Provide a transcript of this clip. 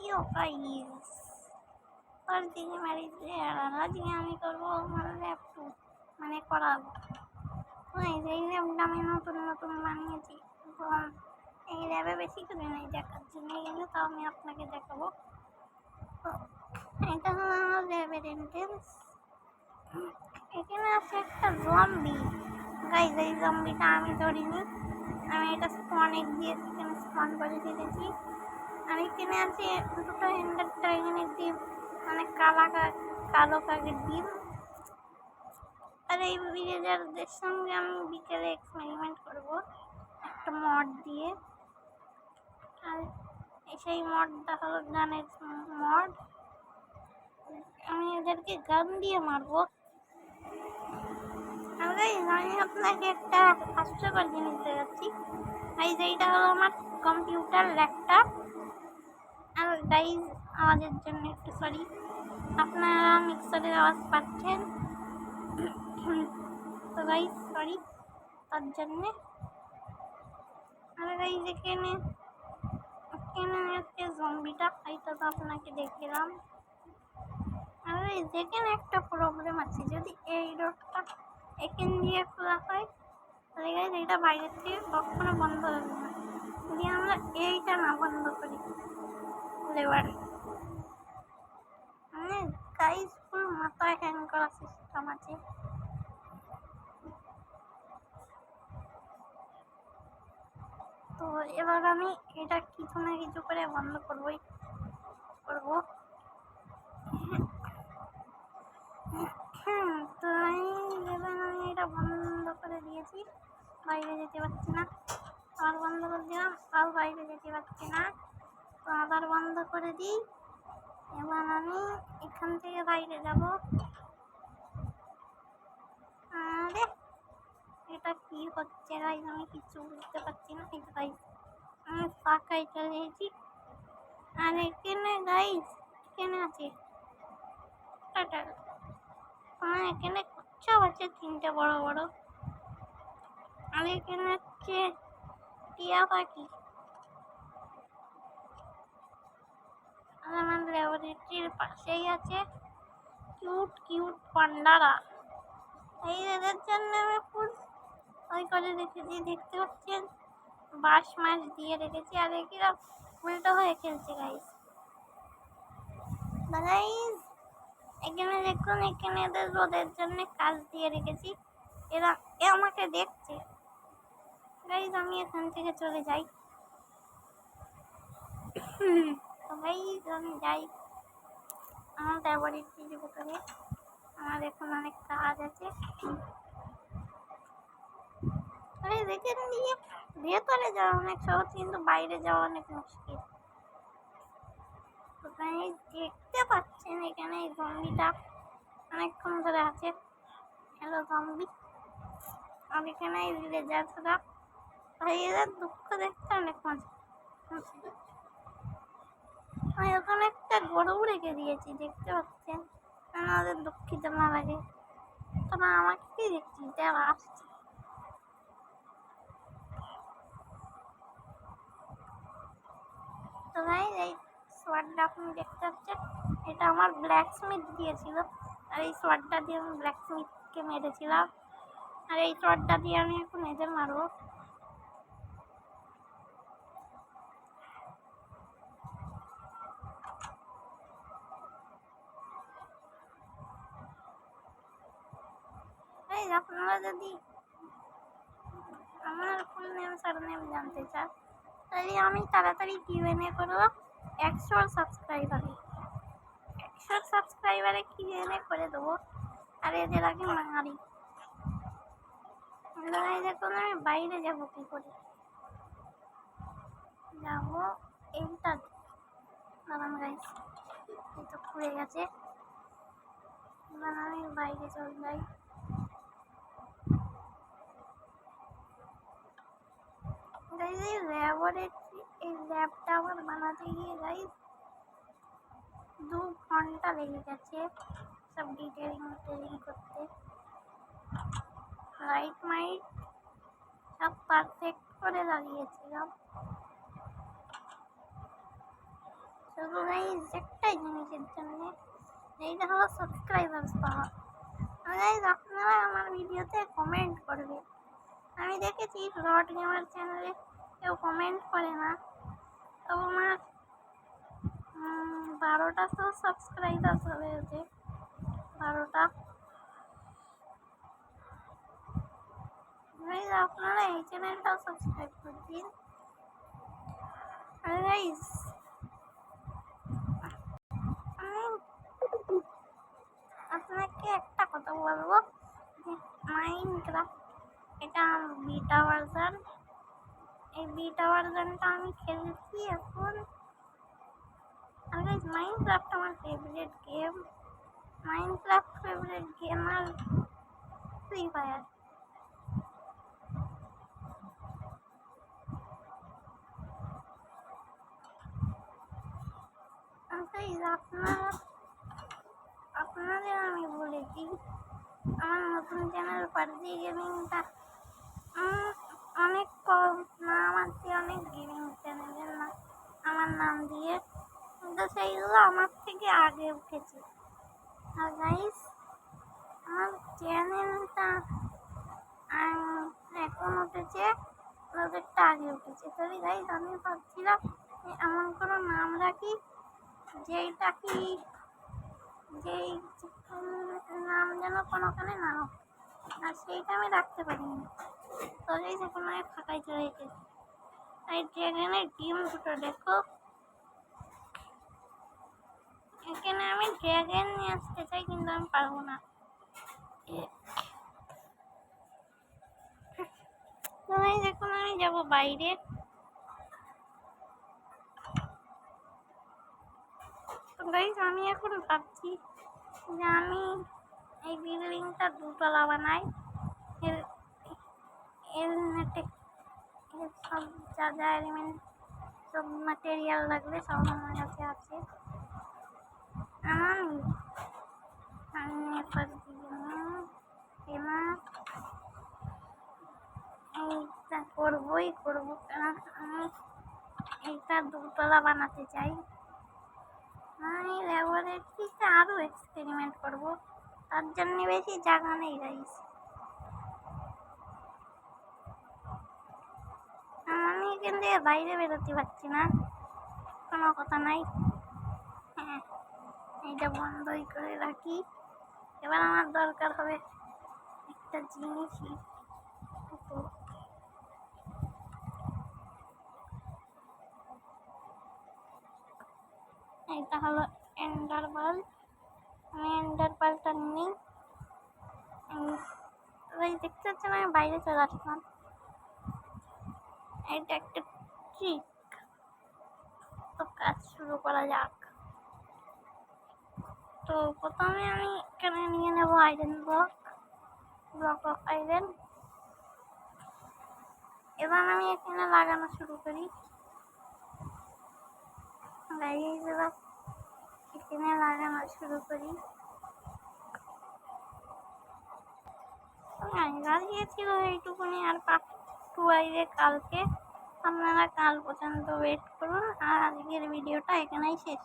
You guys, আর দিকে মেরেছে আর আজকে আমি করবো মানে ল্যাব টু মানে করাবো। এই ল্যাবটা আমি নতুন নতুন বানিয়েছি এবং এই ল্যাবে বেশি কিছু নেই দেখার জন্য, কিন্তু তাও আমি আপনাকে দেখাবো। তো এটা হলো আমার ল্যাবের এন্ট্রেন্স। এখানে আছে একটা জম্বি। গাইস এই জম্বিটা আমি ধরিনি, আমি এটা স্পন এগ দিয়েছি, এখানে স্পন করে দিয়েছি। আর এখানে আছে দুটো এন্ডার ড্রাগনের ডিম, মানে কালো কাকের ডিম। আর এই ভিলেজারদের সঙ্গে আমি বিকেলে এক্সপেরিমেন্ট করব একটা মড দিয়ে। আর সেই মডটা হলো গানের মড, আমি এদেরকে গান দিয়ে মারবো। আমি আপনাকে একটা হাস্যকর জিনিস দেখাচ্ছি। এইটা হলো আমার কম্পিউটার ল্যাপটপ। আর গাইজ আমাদের জন্য একটু সরি, আপনারা মিক্সারের আওয়াজ পাচ্ছেন, তো গাইজ সরি তার জন্যে। আর গাইজ এখানে হচ্ছে জম্বিটা, এইটা তো আপনাকে দেখলাম। আর যেখানে একটা প্রবলেম আছে, যদি এই রোডটা এখান দিয়ে খোলা হয় তাহলে গাইজ এইটা বাইরের থেকে কখনো বন্ধ হবে না, যদি আমরা এইটা না বন্ধ করি। লেবার মানে গাইজ পুরো মাথায় হ্যাং করা সিস্টেম আছে। তো এবার আমি এটা কিছু না কিছু করে বন্ধ করবো। তো এবার আমি এটা বন্ধ করে দিয়েছি, বাইরে যেতে পারছি না। আবার বন্ধ করে দিলাম, তাও বাইরে যেতে পারছি না। তো আবার বন্ধ করে দিই। এবার আমি এখান থেকে বাইরে যাব। আরে এটা কি হচ্ছে গাইজ, আমি কিছু বুঝতে পারছি না। এই গাইজ আমি ফাঁকায় চলে এসেছি। আর এখানে গাইজ এখানে আছে এখানে কুচ্ছাও আছে তিনটে বড় বড়। আর এখানে হচ্ছে টিয়া পাখি। আর আমার ল্যাবরেটরির পাশেই আছে কিউট কিউট পান্ডারা। এই এদের জন্য আমি ফুল ওই করে রেখেছি, দেখতে পাচ্ছেন বাঁশ মাছ দিয়ে রেখেছি। আর এরা উল্টো হয়ে খেলছে গাইজ। এখানে দেখুন, এখানে এদের রোদের জন্য কাজ দিয়ে রেখেছি, এরা আমাকে দেখছে। গাইজ আমি এখান থেকে চলে যাই। তো গাইজ আমি যাই আমার ল্যাবরেটরির ভিতরে, আমার এখন অনেক কাজ আছে। দেখেন দিয়ে ভেতরে যাওয়া অনেক সহজ, কিন্তু বাইরে যাওয়া অনেক মুশকিল। তো গাইজ দেখতে পাচ্ছেন এখানে এই জম্বিটা অনেকক্ষণ ধরে আছে। Hello zombie. আর এখানে এই ভিলেজার্সরা, ভাই এদের দুঃখ দেখতে অনেক মজা। আমি ওখানে একটা গরু রেখে দিয়েছি, দেখতে পাচ্ছেন, কেন ওদের দুঃখিত না লাগে। তোরা আমাকে কি দেখছিস, দেখ আসছে। তো ভাই এই সোয়ার্ডটা আপনি দেখতে পাচ্ছেন, এটা আমার ব্ল্যাক স্মিথ দিয়েছিল। আর এই সোয়ার্ডটা দিয়ে আমি ব্ল্যাক স্মিথকে মেরেছিলাম। আর এই সোয়ার্ডটা দিয়ে আমি এখন এদের মারবো। আপনারা যদি আমার ফুল নেম সারনেম জানতে চান, তাহলে আমি তাড়াতাড়ি কিউএনএ করবো 100 সাবস্ক্রাইবারে কিউএনএ করে দেবো। আর এদের আগে মারি। দেখুন আমি বাইরে যাবো কি করে, যাবো এইটা দাঁড়ান গাইস, এই তো খুলে গেছে। এবার আমি বাইরে চলে যাই। গাইস এই ল্যাবরেটরি, এই ল্যাবটা আমার বানাতে গিয়ে গাইস 2 ঘন্টা লেগে গেছে সব ডিটেলিং করতে। লাইট মাইট সব পারফেক্ট করে লাগিয়েছিলাম, শুধু গাইজ একটাই জিনিসের জন্য, এইটা হলো সাবস্ক্রাইবার্স পাওয়া। গাইজ আপনারা আমার ভিডিওতে কমেন্ট করবে। আমি দেখেছি রড গেমার চ্যানেলে কেউ কমেন্ট করে না, তো আমার 12টা তো সাবস্ক্রাইবার হয়েছে, 12টা। গাইজ আপনারা এই চ্যানেলটাও সাবস্ক্রাইব করে দিন। আর গাইজ আমি আপনাকে একটা কথা বলবো যে মাইনক্রাফট এটা বিটা ভার্সন, এই বিটা ভার্সনটা আমি খেলছি এখন। আর গাইজ মাইনক্রাফট আমার favourite game, Minecraft favourite game আর ফ্রি ফায়ার। আপনাদের আমি বলেছি আমার নতুন চ্যানেল পার্জি গেমিংটা অনেক কম নাম আছে, অনেক গেমিং চ্যানেলের না আমার নাম দিয়ে, কিন্তু সেইগুলো আমার থেকে আগে উঠেছে। আর গাইস আমার চ্যানেলটা এখন উঠেছে, ওদেরটা আগে উঠেছে। তবে গাইস আমি ভাবছিলাম এমন কোনো নাম রাখি যেইটা কি যেই নাম যেন কোনোখানে না হোক, আর সেইটা আমি রাখতে পারিনি। তো গাইস এখন আমি ফাঁকাই চলে এসেছি। এই ড্রাগনের ডিম দুটো দেখো, এখানে আমি ড্রাগন নিয়ে আসতে চাই কিন্তু আমি পারবো না। তো গাইস এখন আমি যাবো বাইরে। তো গাইস আমি এখন ভাবছি যে আমি এই বিল্ডিংটা 2 তলা বানাই, এর নেটে সব যা যা এলিমেন্ট সব ম্যাটেরিয়াল লাগবে সব আমার কাছে আছে। আমি এইটা করবোই করবো, কারণ আমি এইটা 2 তলা বানাতে চাই। আমি ল্যাবরেটরিতে আরও এক্সপেরিমেন্ট করবো, তার জন্য বেশি জায়গা নেই গাইস। আমি এখান থেকে বাইরে বেরোতে পারছি না, কোনো কথা নাই। হ্যাঁ, এইটা বন্ধই করে রাখি। এবার আমার দরকার হবে একটা জিনিসই, এটা হলো এন্ডার পার্ল। আমি এন্ডার পার্লটা নিই। দেখতে পাচ্ছেন আমি বাইরে চলে আসলাম। এটা একটা ট্রিক, তো কাজ শুরু করা যাক। তো প্রথমে আমি এখানে নিয়ে নেব আয়রন ব্লক অফ আয়রন। এবার আমি এখানে লাগানো শুরু করি। এখানে লাগানো শুরু করি। লাগিয়েছিল এইটুকুনি, আর পার্ট 2 আসবে কালকে। আপনারা কাল পর্যন্ত ওয়েট করুন, আর আজকের ভিডিওটা এখানেই শেষ।